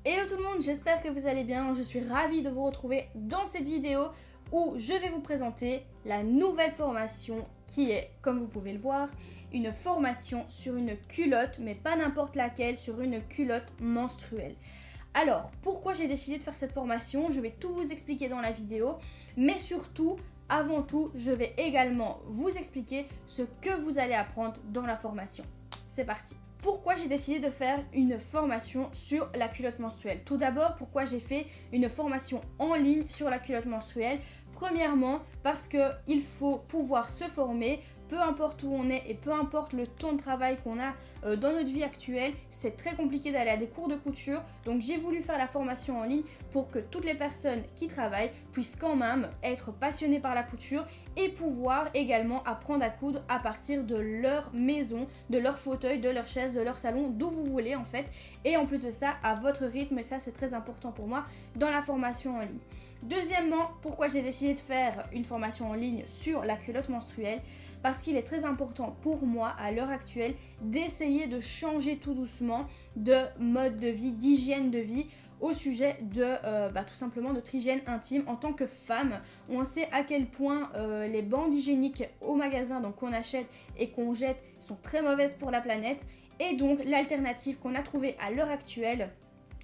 Hello tout le monde, j'espère que vous allez bien. Je suis ravie de vous retrouver dans cette vidéo où je vais vous présenter la nouvelle formation qui est, comme vous pouvez le voir, une formation sur une culotte, mais pas n'importe laquelle, sur une culotte menstruelle. Alors, pourquoi j'ai décidé de faire cette formation? Je vais tout vous expliquer dans la vidéo, mais surtout, avant tout, je vais également vous expliquer ce que vous allez apprendre dans la formation. C'est parti! Pourquoi j'ai décidé de faire une formation sur la culotte menstruelle? Tout d'abord, pourquoi j'ai fait une formation en ligne sur la culotte menstruelle? Premièrement, parce qu'il faut pouvoir se former, peu importe où on est et peu importe le temps de travail qu'on a dans notre vie actuelle, c'est très compliqué d'aller à des cours de couture. Donc j'ai voulu faire la formation en ligne pour que toutes les personnes qui travaillent puissent quand même être passionnées par la couture et pouvoir également apprendre à coudre à partir de leur maison, de leur fauteuil, de leur chaise, de leur salon, d'où vous voulez en fait. Et en plus de ça, à votre rythme, et ça c'est très important pour moi dans la formation en ligne. Deuxièmement, pourquoi j'ai décidé de faire une formation en ligne sur la culotte menstruelle? Parce qu'il est très important pour moi à l'heure actuelle d'essayer de changer tout doucement de mode de vie, d'hygiène de vie au sujet de tout simplement notre hygiène intime. En tant que femme, on sait à quel point les bandes hygiéniques au magasin donc qu'on achète et qu'on jette sont très mauvaises pour la planète. Et donc l'alternative qu'on a trouvée à l'heure actuelle,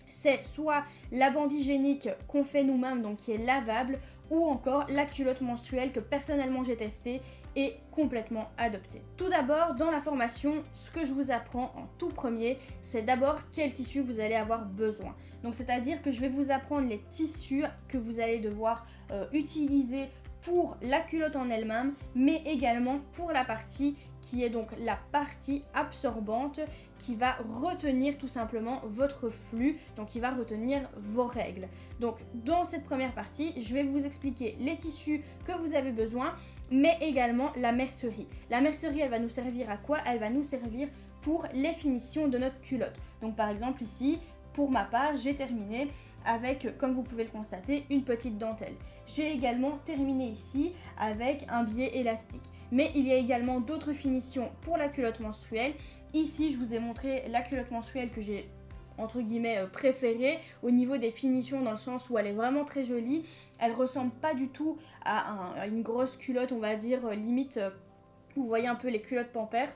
c'est soit la bande hygiénique qu'on fait nous-mêmes, donc qui est lavable, ou encore la culotte menstruelle que personnellement j'ai testée et complètement adoptée. Tout d'abord, dans la formation, ce que je vous apprends en tout premier, c'est d'abord quel tissu vous allez avoir besoin. Donc c'est-à-dire que je vais vous apprendre les tissus que vous allez devoir utiliser pour la culotte en elle-même, mais également pour la partie qui est donc la partie absorbante qui va retenir tout simplement votre flux, donc qui va retenir vos règles. Donc dans cette première partie, je vais vous expliquer les tissus que vous avez besoin, mais également la mercerie. La mercerie, elle va nous servir à quoi? Elle va nous servir pour les finitions de notre culotte. Donc par exemple ici, pour ma part, j'ai terminé avec, comme vous pouvez le constater, une petite dentelle. J'ai également terminé ici avec un biais élastique. Mais il y a également d'autres finitions pour la culotte menstruelle. Ici, je vous ai montré la culotte menstruelle que j'ai entre guillemets préférée au niveau des finitions, dans le sens où elle est vraiment très jolie. Elle ressemble pas du tout à une grosse culotte, on va dire limite. Vous voyez un peu les culottes Pampers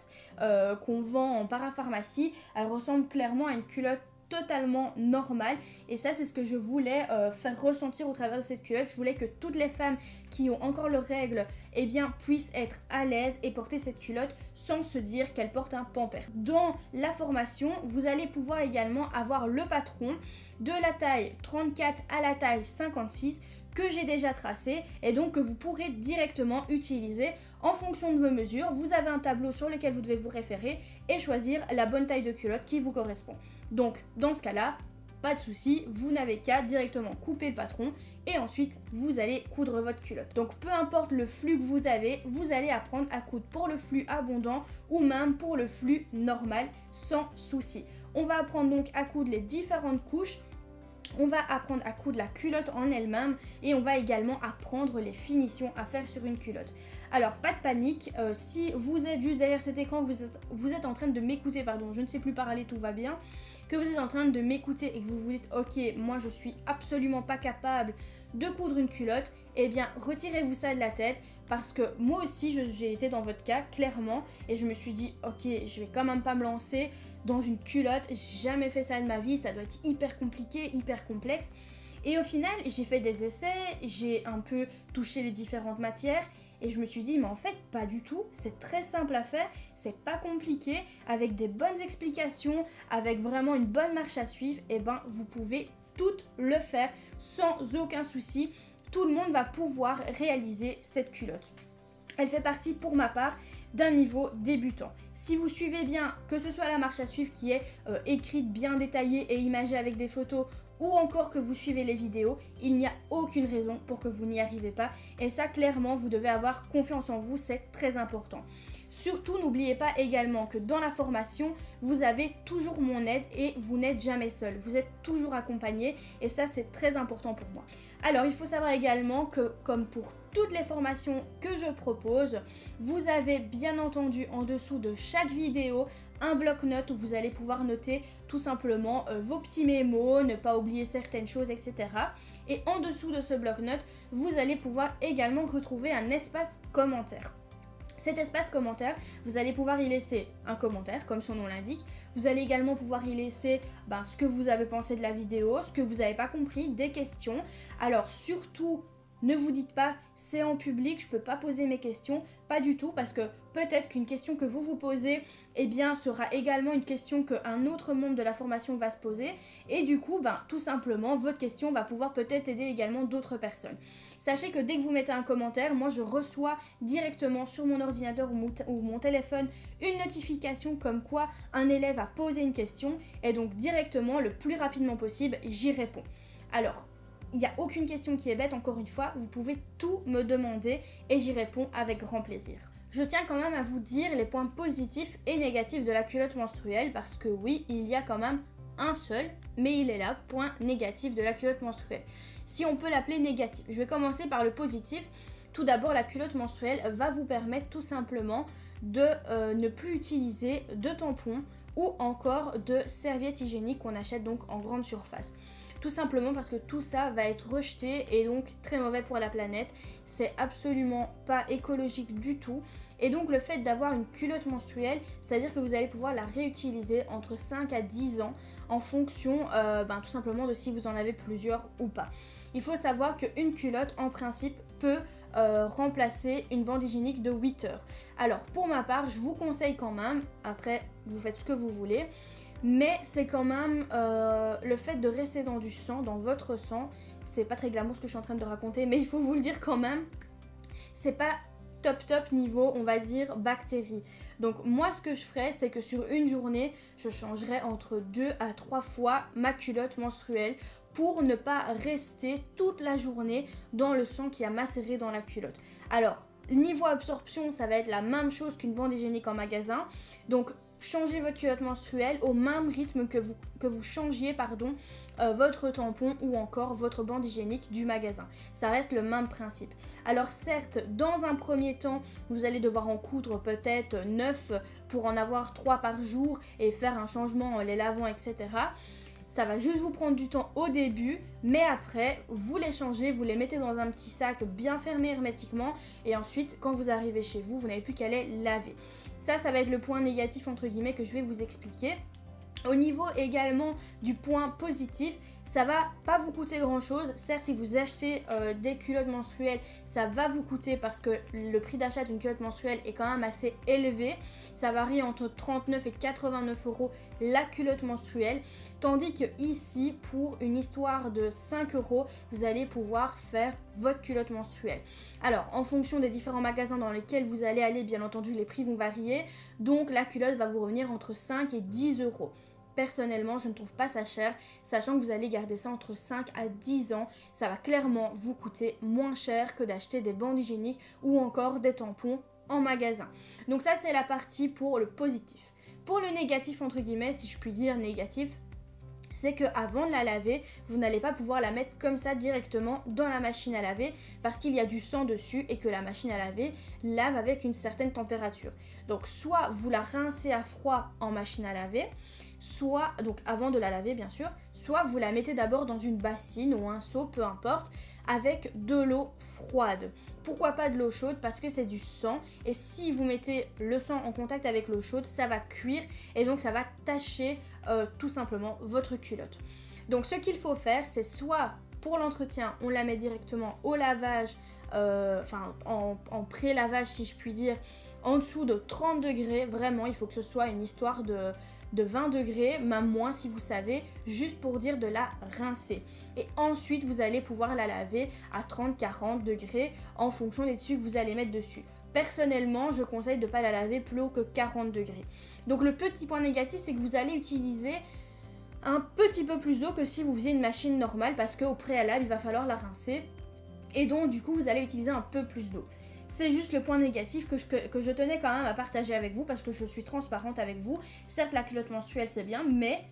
qu'on vend en parapharmacie. Elle ressemble clairement à une culotte totalement normale, et ça c'est ce que je voulais faire ressentir au travers de cette culotte. Je voulais que toutes les femmes qui ont encore leurs règles puissent être à l'aise et porter cette culotte sans se dire qu'elles portent un Pampers. Dans la formation, vous allez pouvoir également avoir le patron de la taille 34 à la taille 56 que j'ai déjà tracé et donc que vous pourrez directement utiliser en fonction de vos mesures. Vous avez un tableau sur lequel vous devez vous référer et choisir la bonne taille de culotte qui vous correspond. Donc dans ce cas-là, pas de souci, vous n'avez qu'à directement couper le patron et ensuite vous allez coudre votre culotte. Donc peu importe le flux que vous avez, vous allez apprendre à coudre pour le flux abondant ou même pour le flux normal sans souci. On va apprendre donc à coudre les différentes couches. On va apprendre à coudre la culotte en elle-même et on va également apprendre les finitions à faire sur une culotte. Alors pas de panique, si vous êtes juste derrière cet écran, vous êtes en train de m'écouter, pardon, je ne sais plus parler, tout va bien, que vous êtes en train de m'écouter et que vous vous dites ok, moi je suis absolument pas capable de coudre une culotte, eh bien retirez-vous ça de la tête, parce que moi aussi j'ai été dans votre cas clairement et je me suis dit ok, je vais quand même pas me lancer dans une culotte, j'ai jamais fait ça de ma vie, ça doit être hyper compliqué, hyper complexe. Et au final, j'ai fait des essais, j'ai un peu touché les différentes matières et je me suis dit mais en fait pas du tout, c'est très simple à faire, c'est pas compliqué, avec des bonnes explications, avec vraiment une bonne marche à suivre, et vous pouvez tout le faire sans aucun souci. Tout le monde va pouvoir réaliser cette culotte. Elle fait partie pour ma part d'un niveau débutant. Si vous suivez bien, que ce soit la marche à suivre qui est écrite, bien détaillée et imagée avec des photos, ou encore que vous suivez les vidéos, il n'y a aucune raison pour que vous n'y arrivez pas. Et ça, clairement, vous devez avoir confiance en vous, c'est très important. Surtout, n'oubliez pas également que dans la formation, vous avez toujours mon aide et vous n'êtes jamais seul. Vous êtes toujours accompagné et ça, c'est très important pour moi. Alors, il faut savoir également que, comme pour toutes les formations que je propose, vous avez bien entendu en dessous de chaque vidéo un bloc-notes où vous allez pouvoir noter tout simplement vos petits mémos, ne pas oublier certaines choses, etc. Et en dessous de ce bloc-notes, vous allez pouvoir également retrouver un espace commentaire. Cet espace commentaire, vous allez pouvoir y laisser un commentaire, comme son nom l'indique. Vous allez également pouvoir y laisser ce que vous avez pensé de la vidéo, ce que vous n'avez pas compris, des questions. Alors surtout, ne vous dites pas, c'est en public, je ne peux pas poser mes questions. Pas du tout, parce que peut-être qu'une question que vous vous posez, sera également une question qu'un autre membre de la formation va se poser. Et du coup, tout simplement, votre question va pouvoir peut-être aider également d'autres personnes. Sachez que dès que vous mettez un commentaire, moi je reçois directement sur mon ordinateur ou mon téléphone une notification comme quoi un élève a posé une question. Et donc directement, le plus rapidement possible, j'y réponds. Alors, il n'y a aucune question qui est bête, encore une fois, vous pouvez tout me demander et j'y réponds avec grand plaisir. Je tiens quand même à vous dire les points positifs et négatifs de la culotte menstruelle parce que oui, il y a quand même un seul, mais il est là, point négatif de la culotte menstruelle. Si on peut l'appeler négatif. Je vais commencer par le positif. Tout d'abord, la culotte menstruelle va vous permettre tout simplement de ne plus utiliser de tampons ou encore de serviettes hygiéniques qu'on achète donc en grande surface. Tout simplement parce que tout ça va être rejeté et donc très mauvais pour la planète. C'est absolument pas écologique du tout. Et donc le fait d'avoir une culotte menstruelle, c'est-à-dire que vous allez pouvoir la réutiliser entre 5 à 10 ans en fonction tout simplement de si vous en avez plusieurs ou pas. Il faut savoir qu'une culotte en principe peut remplacer une bande hygiénique de 8 heures. Alors pour ma part, je vous conseille quand même, après vous faites ce que vous voulez, mais c'est quand même le fait de rester dans du sang, dans votre sang, c'est pas très glamour ce que je suis en train de raconter, mais il faut vous le dire quand même, c'est pas top niveau, on va dire, bactéries. Donc moi ce que je ferais, c'est que sur une journée, je changerais entre 2 à 3 fois ma culotte menstruelle pour ne pas rester toute la journée dans le sang qui a macéré dans la culotte. Alors, niveau absorption, ça va être la même chose qu'une bande hygiénique en magasin. Donc changez votre culotte menstruelle au même rythme que vous changiez votre tampon ou encore votre bande hygiénique du magasin. Ça reste le même principe. Alors certes, dans un premier temps, vous allez devoir en coudre peut-être 9 pour en avoir 3 par jour et faire un changement en les lavant, etc. Ça va juste vous prendre du temps au début, mais après, vous les changez, vous les mettez dans un petit sac bien fermé hermétiquement et ensuite, quand vous arrivez chez vous, vous n'avez plus qu'à les laver. Ça va être le point négatif entre guillemets que je vais vous expliquer. Au niveau également du point positif, ça va pas vous coûter grand chose. Certes, si vous achetez des culottes menstruelles, ça va vous coûter parce que le prix d'achat d'une culotte menstruelle est quand même assez élevé. Ça varie entre 39 et 89 € la culotte menstruelle. Tandis que ici, pour une histoire de 5 €, vous allez pouvoir faire votre culotte menstruelle. Alors, en fonction des différents magasins dans lesquels vous allez aller, bien entendu, les prix vont varier. Donc, la culotte va vous revenir entre 5 et 10 €. Personnellement, je ne trouve pas ça cher, sachant que vous allez garder ça entre 5 à 10 ans. Ça va clairement vous coûter moins cher que d'acheter des bandes hygiéniques ou encore des tampons en magasin. Donc ça, c'est la partie pour le positif. Pour le négatif, entre guillemets, si je puis dire négatif, c'est qu'avant de la laver, vous n'allez pas pouvoir la mettre comme ça directement dans la machine à laver parce qu'il y a du sang dessus et que la machine à laver lave avec une certaine température. Donc soit vous la rincez à froid en machine à laver, soit, donc avant de la laver bien sûr, soit vous la mettez d'abord dans une bassine ou un seau, peu importe, avec de l'eau froide. Pourquoi pas de l'eau chaude? Parce que c'est du sang et si vous mettez le sang en contact avec l'eau chaude, ça va cuire et donc ça va tacher tout simplement votre culotte. Donc ce qu'il faut faire, c'est soit pour l'entretien, on la met directement au lavage, en pré-lavage si je puis dire, en dessous de 30 degrés, vraiment il faut que ce soit une histoire de 20 degrés, même moins si vous savez, juste pour dire de la rincer. Et ensuite, vous allez pouvoir la laver à 30-40 degrés en fonction des tissus que vous allez mettre dessus. Personnellement, je conseille de ne pas la laver plus haut que 40 degrés. Donc le petit point négatif, c'est que vous allez utiliser un petit peu plus d'eau que si vous faisiez une machine normale parce qu'au préalable, il va falloir la rincer. Et donc, du coup, vous allez utiliser un peu plus d'eau. C'est juste le point négatif que je tenais quand même à partager avec vous parce que je suis transparente avec vous. Certes, la culotte menstruelle, c'est bien, mais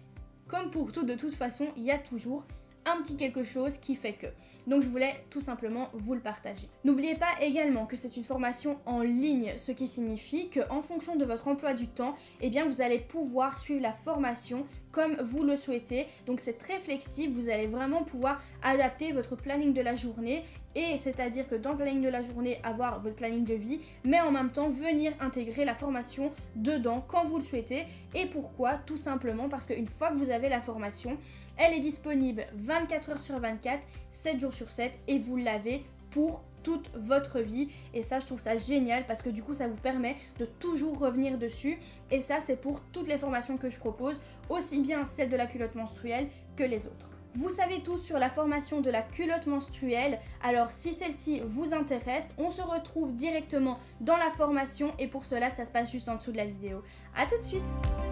comme pour tout, de toute façon, il y a toujours un petit quelque chose qui fait que. Donc je voulais tout simplement vous le partager. N'oubliez pas également que c'est une formation en ligne, ce qui signifie qu'en fonction de votre emploi du temps, eh bien vous allez pouvoir suivre la formation comme vous le souhaitez. Donc c'est très flexible, vous allez vraiment pouvoir adapter votre planning de la journée, et c'est-à-dire que dans le planning de la journée, avoir votre planning de vie, mais en même temps venir intégrer la formation dedans quand vous le souhaitez. Et pourquoi? Tout simplement parce qu'une fois que vous avez la formation, elle est disponible 24 heures sur 24, 7 jours sur 7, et vous l'avez pour toute votre vie. Et ça, je trouve ça génial parce que du coup ça vous permet de toujours revenir dessus. Et ça, c'est pour toutes les formations que je propose, aussi bien celle de la culotte menstruelle que les autres. Vous savez tout sur la formation de la culotte menstruelle, alors si celle-ci vous intéresse, on se retrouve directement dans la formation, et pour cela ça se passe juste en dessous de la vidéo. A tout de suite.